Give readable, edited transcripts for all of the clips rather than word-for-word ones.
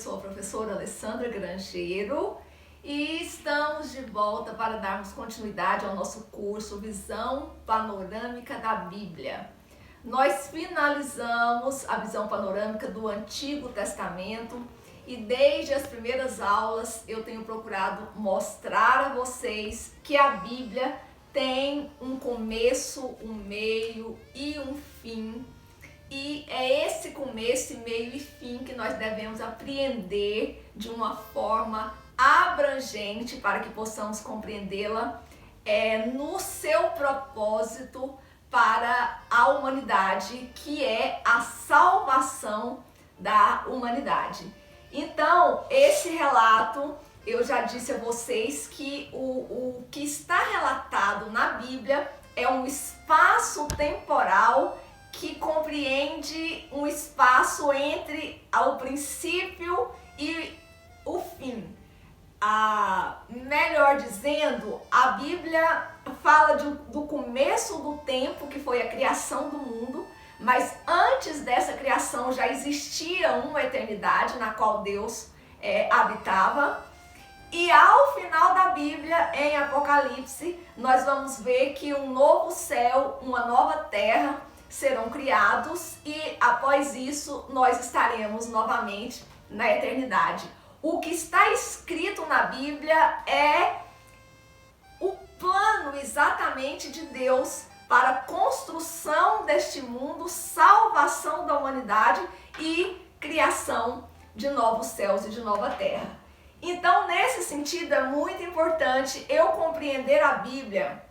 sou a professora Alessandra Grangeiro e estamos de volta para darmos continuidade ao nosso curso Visão Panorâmica da Bíblia. Nós finalizamos a visão panorâmica do Antigo Testamento e desde as primeiras aulas eu tenho procurado mostrar a vocês que a Bíblia tem um começo, um meio e um fim. E é esse começo, meio e fim que nós devemos apreender de uma forma abrangente para que possamos compreendê-la no seu propósito para a humanidade, que é a salvação da humanidade. Então, esse relato, eu já disse a vocês que o que está relatado na Bíblia é um espaço temporal que compreende um espaço entre o princípio e o fim. Melhor dizendo, a Bíblia fala do começo do tempo, que foi a criação do mundo, mas antes dessa criação já existia uma eternidade na qual Deus habitava. E ao final da Bíblia, em Apocalipse, nós vamos ver que um novo céu, uma nova terra serão criados e após isso nós estaremos novamente na eternidade. O que está escrito na Bíblia é o plano exatamente de Deus para a construção deste mundo, salvação da humanidade e criação de novos céus e de nova terra. Então, nesse sentido, é muito importante eu compreender a Bíblia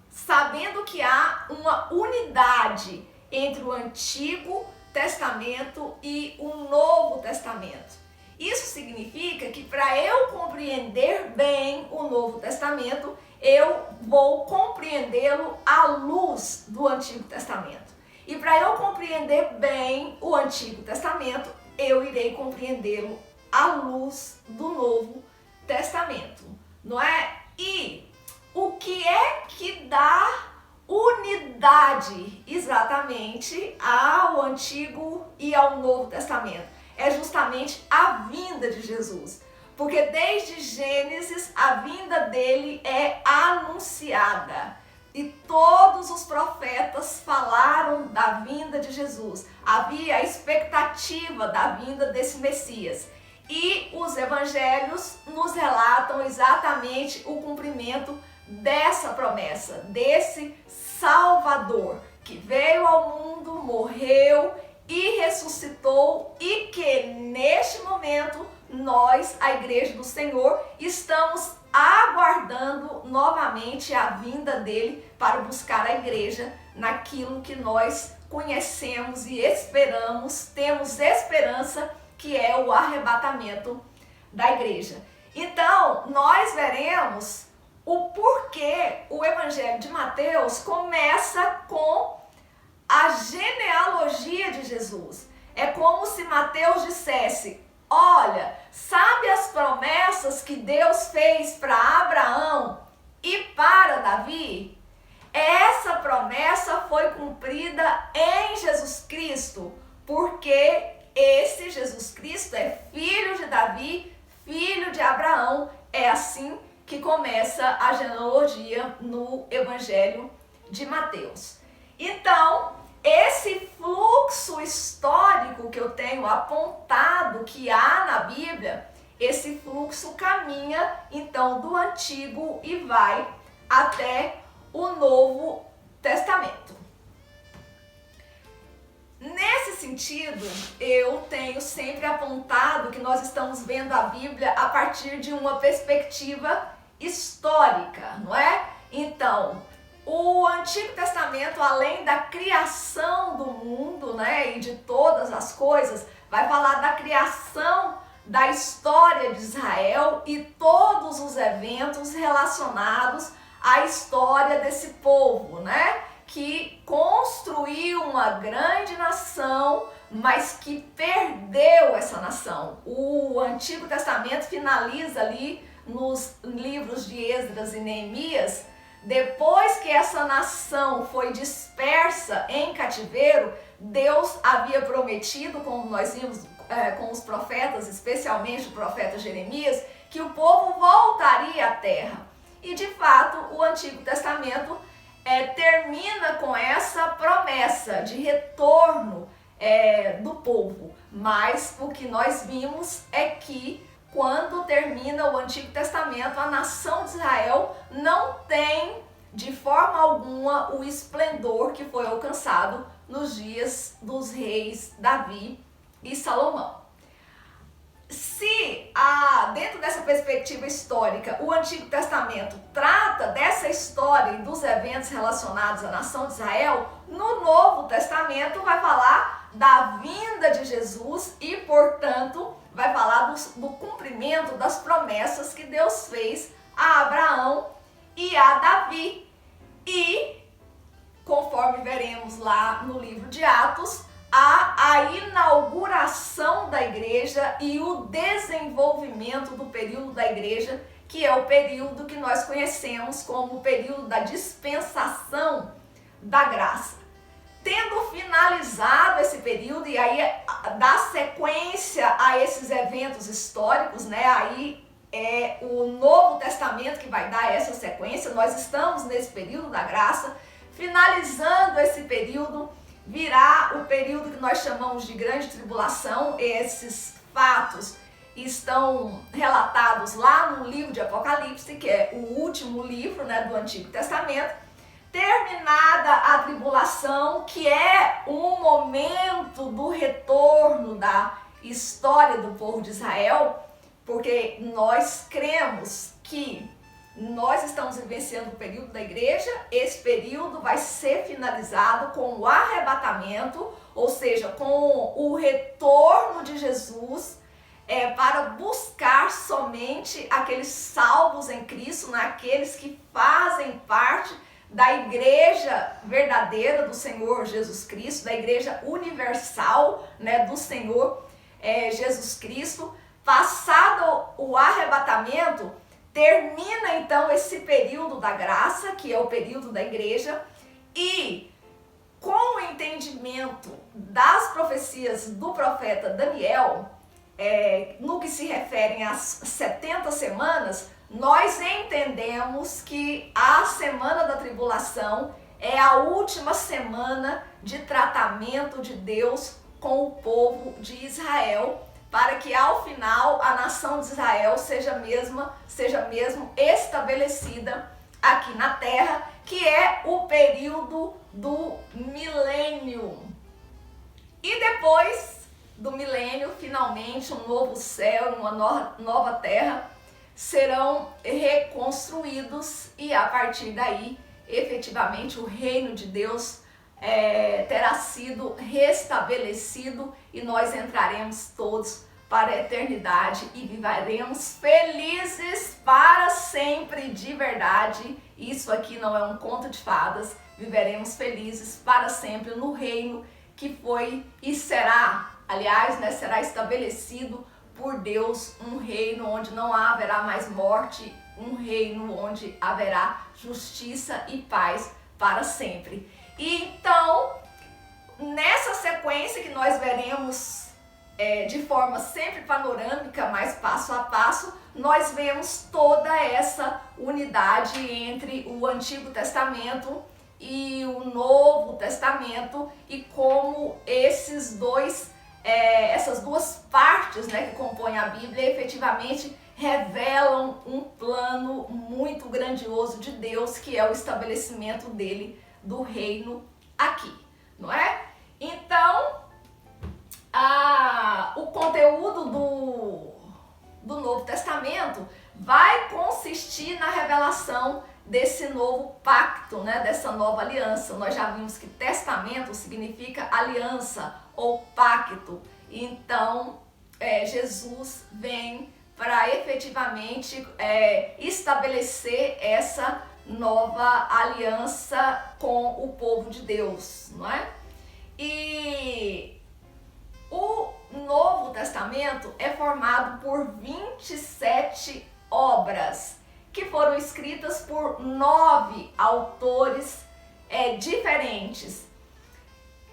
sabendo que há uma unidade entre o Antigo Testamento e o Novo Testamento. Isso significa que para eu compreender bem o Novo Testamento, eu vou compreendê-lo à luz do Antigo Testamento. E para eu compreender bem o Antigo Testamento, eu irei compreendê-lo à luz do Novo Testamento, não é? E o que é que dá unidade exatamente ao Antigo e ao Novo Testamento? É justamente a vinda de Jesus. Porque desde Gênesis a vinda dele é anunciada. E todos os profetas falaram da vinda de Jesus. Havia a expectativa da vinda desse Messias. E os evangelhos nos relatam exatamente o cumprimento dessa promessa, desse Salvador que veio ao mundo, morreu e ressuscitou e que neste momento nós, a Igreja do Senhor, estamos aguardando novamente a vinda dele para buscar a igreja naquilo que nós conhecemos e esperamos, temos esperança, que é o arrebatamento da igreja. Então, nós veremos o porquê o Evangelho de Mateus começa com a genealogia de Jesus. É como se Mateus dissesse: olha, sabe as promessas que Deus fez para Abraão e para Davi? Essa promessa foi cumprida em Jesus Cristo, porque esse Jesus Cristo é filho de Davi, filho de Abraão. É assim que começa a genealogia no Evangelho de Mateus. Então, esse fluxo histórico que eu tenho apontado que há na Bíblia, esse fluxo caminha então do Antigo e vai até o Novo Testamento. Nesse sentido, eu tenho sempre apontado que nós estamos vendo a Bíblia a partir de uma perspectiva histórica, não é? Então, o Antigo Testamento, além da criação do mundo, né, e de todas as coisas, vai falar da criação da história de Israel e todos os eventos relacionados à história desse povo, né, que construiu uma grande nação, mas que perdeu essa nação. O Antigo Testamento finaliza ali nos livros de Esdras e Neemias. Depois que essa nação foi dispersa em cativeiro, Deus havia prometido, como nós vimos com os profetas, especialmente o profeta Jeremias, que o povo voltaria à terra. E de fato o Antigo Testamento termina com essa promessa de retorno do povo. Mas o que nós vimos é que quando termina o Antigo Testamento, a nação de Israel não tem de forma alguma o esplendor que foi alcançado nos dias dos reis Davi e Salomão. Se dentro dessa perspectiva histórica o Antigo Testamento trata dessa história e dos eventos relacionados à nação de Israel, no Novo Testamento vai falar da vinda de Jesus e, portanto, vai falar do cumprimento das promessas que Deus fez a Abraão e a Davi. E, conforme veremos lá no livro de Atos, a inauguração da igreja e o desenvolvimento do período da igreja, que é o período que nós conhecemos como o período da dispensação da graça. Tendo finalizado esse período, e aí dá sequência a esses eventos históricos, né? Aí é o Novo Testamento que vai dar essa sequência. Nós estamos nesse período da graça. Finalizando esse período, virá o período que nós chamamos de grande tribulação. Esses fatos estão relatados lá no livro de Apocalipse, que é o último livro, né, do Antigo Testamento. Terminada a tribulação, que é um momento do retorno da história do povo de Israel, porque nós cremos que nós estamos vivenciando o período da igreja. Esse período vai ser finalizado com o arrebatamento, ou seja, com o retorno de Jesus para buscar somente aqueles salvos em Cristo, aqueles que fazem parte da igreja verdadeira do Senhor Jesus Cristo, da igreja universal, né, do Senhor Jesus Cristo. Passado o arrebatamento, termina então esse período da graça, que é o período da igreja, e com o entendimento das profecias do profeta Daniel, no que se referem às 70 semanas, nós entendemos que a semana da tribulação é a última semana de tratamento de Deus com o povo de Israel, para que ao final a nação de Israel seja mesmo estabelecida aqui na terra, que é o período do milênio. E depois do milênio, finalmente, um novo céu e uma nova terra serão reconstruídos, e a partir daí, efetivamente, o reino de Deus terá sido restabelecido e nós entraremos todos para a eternidade e viveremos felizes para sempre, de verdade. Isso aqui não é um conto de fadas. Viveremos felizes para sempre no reino que foi e será, aliás, né, será estabelecido por Deus, um reino onde não haverá mais morte, um reino onde haverá justiça e paz para sempre. E então, nessa sequência que nós veremos de forma sempre panorâmica, mas passo a passo, nós vemos toda essa unidade entre o Antigo Testamento e o Novo Testamento, e como essas duas partes, né, que compõem a Bíblia efetivamente revelam um plano muito grandioso de Deus, que é o estabelecimento dele do reino aqui, não é? Então, o conteúdo do Novo Testamento vai consistir na revelação desse novo pacto, né, dessa nova aliança. Nós já vimos que testamento significa aliança ou pacto. Então, Jesus vem para efetivamente estabelecer essa nova aliança com o povo de Deus, não é? E o Novo Testamento é formado por 27 obras que foram escritas por 9 autores diferentes.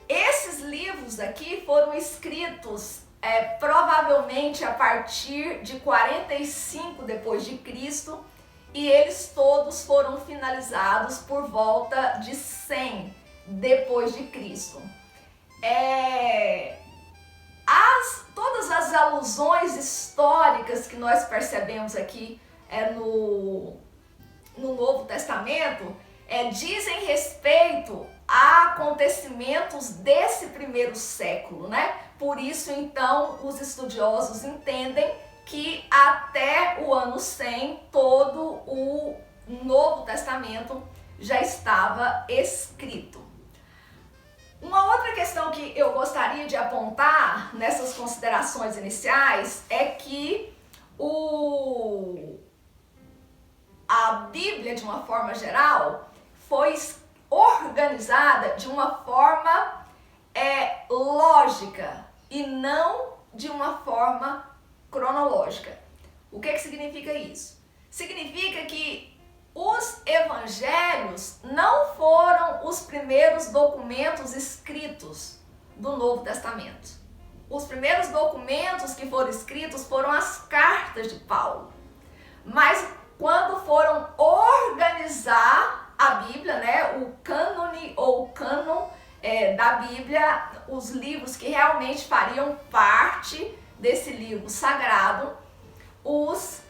Esses livros aqui foram escritos provavelmente a partir de 45 depois de Cristo, e eles todos foram finalizados por volta de 100 depois de Cristo. Todas as alusões históricas que nós percebemos aqui no Novo Testamento dizem respeito a acontecimentos desse primeiro século, né? Por isso, então, os estudiosos entendem que até o ano 100 todo o Novo Testamento já estava escrito. Uma outra questão que eu gostaria de apontar nessas considerações iniciais é que a Bíblia, de uma forma geral, foi organizada de uma forma lógica e não de uma forma cronológica. O que significa isso? Significa que os evangelhos não foram os primeiros documentos escritos do Novo Testamento. Os primeiros documentos que foram escritos foram as cartas de Paulo. Mas quando foram organizar a Bíblia, né, o cânone ou o cânon da Bíblia, os livros que realmente fariam parte desse livro sagrado, os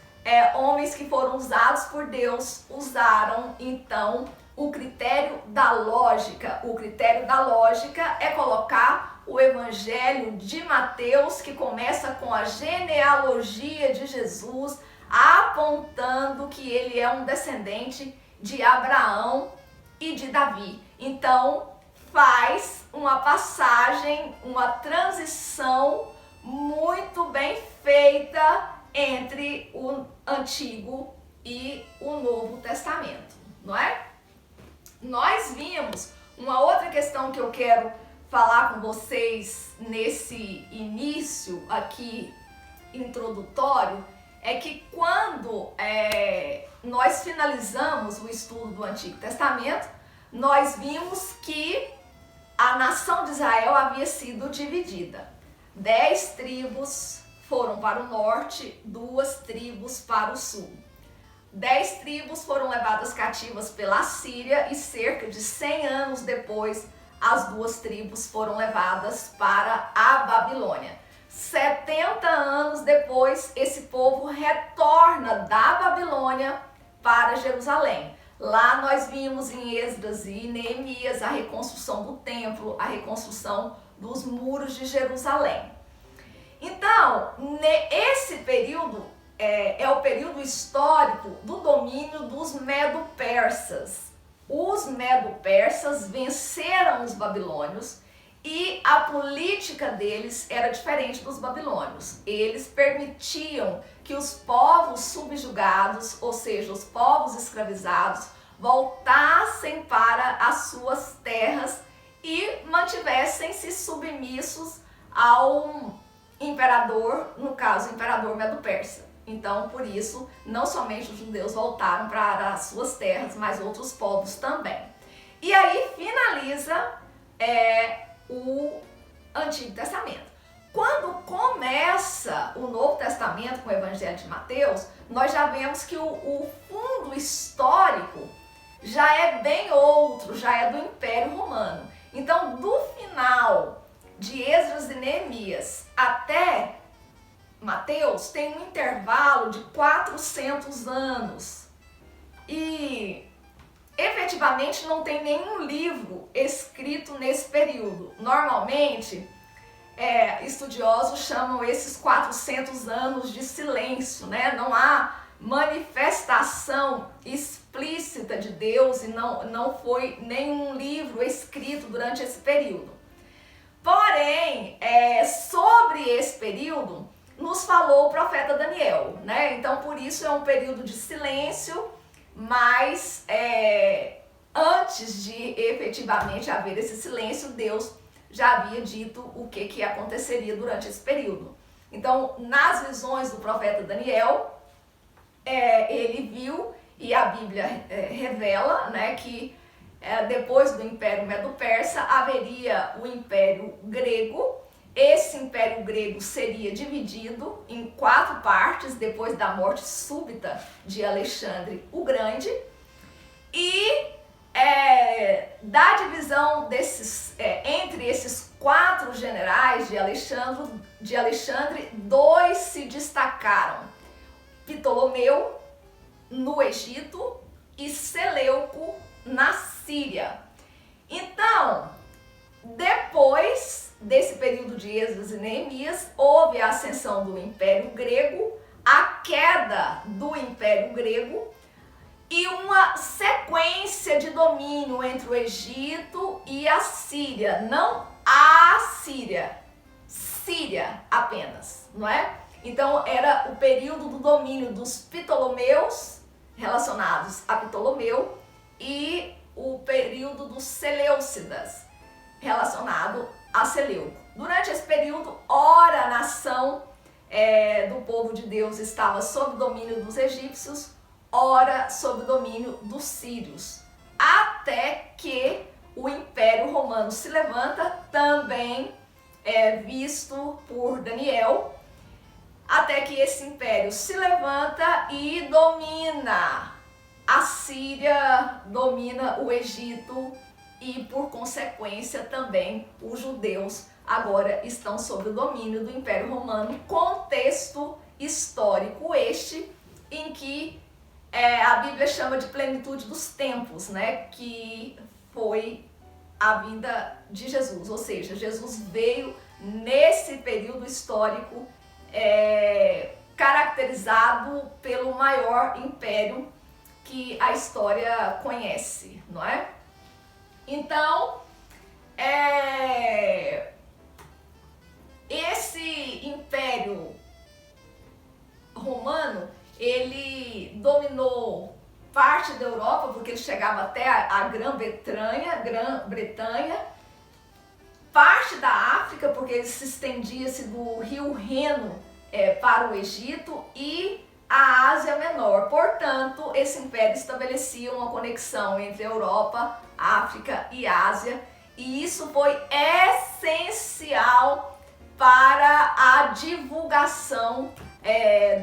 homens que foram usados por Deus usaram então o critério da lógica. O critério da lógica é colocar o Evangelho de Mateus, que começa com a genealogia de Jesus, apontando que ele é um descendente de Abraão e de Davi. Então faz uma passagem, uma transição muito bem feita entre o Antigo e o Novo Testamento, não é? Nós vimos uma outra questão que eu quero falar com vocês nesse início aqui introdutório, é que quando nós finalizamos o estudo do Antigo Testamento, nós vimos que a nação de Israel havia sido dividida. 10 tribos foram para o norte, 2 tribos para o sul. 10 tribos foram levadas cativas pela Síria e cerca de 100 anos depois, as 2 tribos foram levadas para a Babilônia. 70 anos depois, esse povo retorna da Babilônia para Jerusalém. Lá nós vimos em Esdras e Neemias a reconstrução do templo, a reconstrução dos muros de Jerusalém. Então, esse período é o período histórico do domínio dos Medo-Persas. Os Medo-Persas venceram os babilônios e a política deles era diferente dos babilônios. Eles permitiam que os povos subjugados, ou seja, os povos escravizados, voltassem para as suas terras e mantivessem-se submissos ao imperador, no caso, o imperador Medo-Persa. Então, por isso, não somente os judeus voltaram para as suas terras, mas outros povos também. E aí finaliza o Antigo Testamento. Quando começa o Novo Testamento com o Evangelho de Mateus, nós já vemos que o fundo histórico já é bem outro, já é do Império Romano. Então, do final de Esdras e Neemias até Mateus tem um intervalo de 400 anos. E efetivamente não tem nenhum livro escrito nesse período. Normalmente, estudiosos chamam esses 400 anos de silêncio, né? Não há manifestação explícita de Deus e não foi nenhum livro escrito durante esse período. Porém, sobre esse período, nos falou o profeta Daniel, né? Então, por isso é um período de silêncio, mas antes de efetivamente haver esse silêncio, Deus já havia dito o que aconteceria durante esse período. Então, nas visões do profeta Daniel, ele viu, e a Bíblia revela, né, que depois do Império Medo-Persa haveria o Império Grego. Esse Império Império Grego seria dividido em 4 partes depois da morte súbita de Alexandre o Grande. E da divisão entre esses 4 generais de Alexandre, 2 se destacaram: Ptolomeu no Egito e Seleuco na Síria. Então, depois desse período de Esdras e Neemias, houve a ascensão do Império Grego, a queda do Império Grego e uma sequência de domínio entre o Egito e a Síria. Não a Síria, Síria apenas, não é? Então era o período do domínio dos Ptolomeus, relacionados a Ptolomeu, e o período dos Seleucidas, relacionado a Seleuco. Durante esse período, ora a nação do povo de Deus estava sob o domínio dos egípcios, ora sob o domínio dos sírios, até que o Império Romano se levanta, também visto por Daniel, até que esse império se levanta e domina a Síria, domina o Egito e, por consequência, também os judeus agora estão sob o domínio do Império Romano. Contexto histórico este em que a Bíblia chama de plenitude dos tempos, né? Que foi a vinda de Jesus, ou seja, Jesus veio nesse período histórico caracterizado pelo maior império que a história conhece, não é? Então, esse Império Romano, ele dominou parte da Europa, porque ele chegava até a Grã-Bretanha, parte da África, porque ele se estendia-se do rio Reno para o Egito, e a Ásia Menor. Portanto, esse império estabelecia uma conexão entre Europa, África e Ásia, e isso foi essencial para a divulgação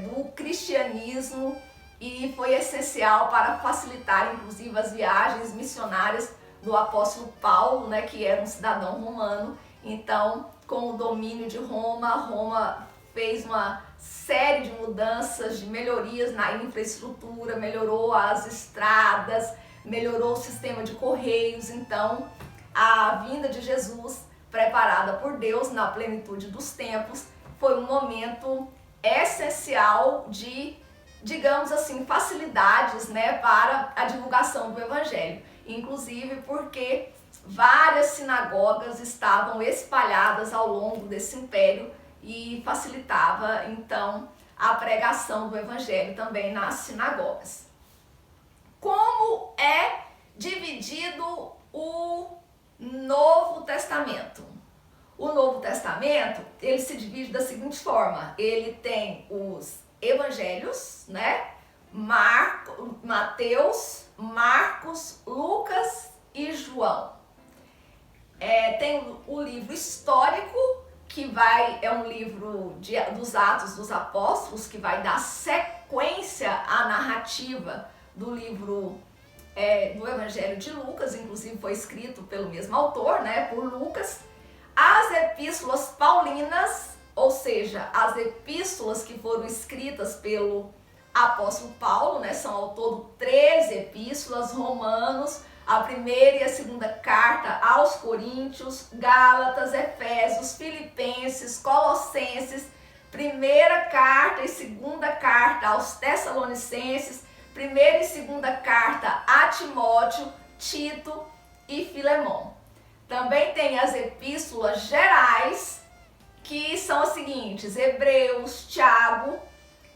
do cristianismo, e foi essencial para facilitar, inclusive, as viagens missionárias do apóstolo Paulo, né, que era um cidadão romano. Então, com o domínio de Roma, Roma fez uma série de mudanças, de melhorias na infraestrutura, melhorou as estradas, melhorou o sistema de correios. Então, a vinda de Jesus, preparada por Deus na plenitude dos tempos, foi um momento essencial de, digamos assim, facilidades, né, para a divulgação do Evangelho. Inclusive porque várias sinagogas estavam espalhadas ao longo desse império e facilitava, então, a pregação do Evangelho também nas sinagogas. Como é dividido o Novo Testamento? O Novo Testamento, ele se divide da seguinte forma: ele tem os evangelhos, né? Mateus, Marcos, Lucas e João. Tem o livro histórico, que é um livro dos Atos dos Apóstolos, que vai dar sequência à narrativa do livro do Evangelho de Lucas, inclusive foi escrito pelo mesmo autor, né, por Lucas. As epístolas paulinas, ou seja, as epístolas que foram escritas pelo apóstolo Paulo, né, são ao todo 13 epístolas: Romanos, a primeira e a segunda carta aos Coríntios, Gálatas, Efésios, Filipenses, Colossenses, primeira carta e segunda carta aos Tessalonicenses, primeira e segunda carta a Timóteo, Tito e Filemão. Também tem as epístolas gerais, que são as seguintes: Hebreus, Tiago,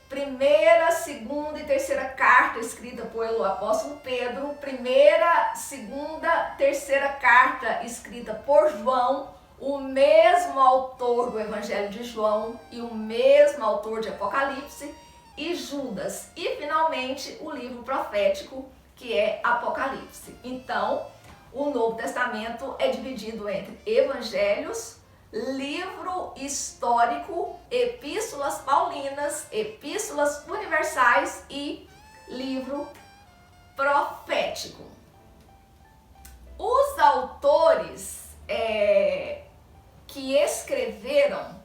primeira, segunda e terceira carta escrita pelo apóstolo Pedro, primeira, segunda, terceira carta escrita por João, o mesmo autor do Evangelho de João e o mesmo autor de Apocalipse, e Judas. E finalmente o livro profético, que é Apocalipse. Então, o Novo Testamento é dividido entre evangelhos, livro histórico, epístolas paulinas, epístolas universais e livro profético. Os autores que escreveram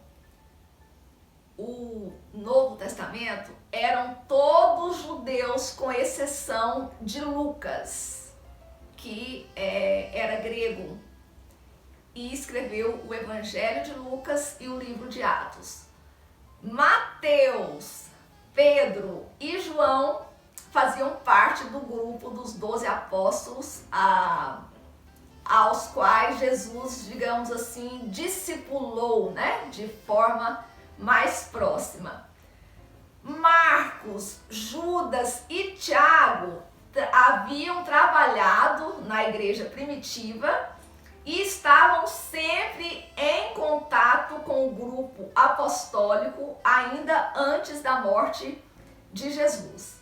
o Novo Testamento eram todos judeus, com exceção de Lucas, que era grego e escreveu o Evangelho de Lucas e o livro de Atos. Mateus, Pedro e João faziam parte do grupo dos 12 apóstolos, aos quais Jesus, digamos assim, discipulou, de forma mais próxima. Marcos, Judas e Tiago haviam trabalhado na igreja primitiva e estavam sempre em contato com o grupo apostólico ainda antes da morte de Jesus.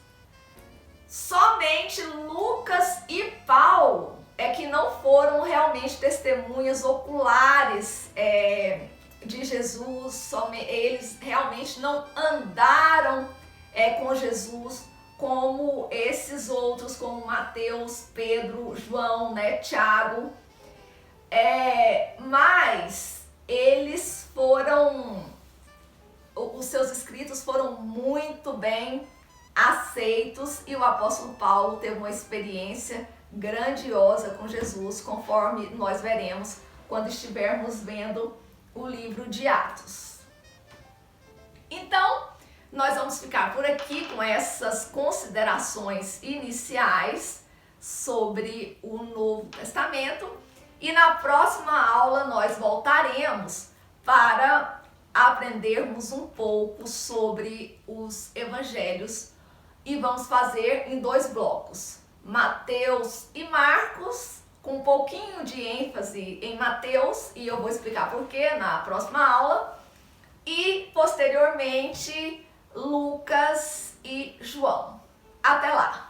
Somente Lucas e Paulo é que não foram realmente testemunhas oculares de Jesus. Eles realmente não andaram com Jesus como esses outros, como Mateus, Pedro, João, Tiago. Mas eles os seus escritos foram muito bem aceitos e o apóstolo Paulo teve uma experiência grandiosa com Jesus, conforme nós veremos quando estivermos vendo o livro de Atos. Então, nós vamos ficar por aqui com essas considerações iniciais sobre o Novo Testamento e na próxima aula nós voltaremos para aprendermos um pouco sobre os evangelhos e vamos fazer em 2 blocos, Mateus e Marcos, com um pouquinho de ênfase em Mateus, e eu vou explicar por quê na próxima aula, e posteriormente Lucas e João. Até lá!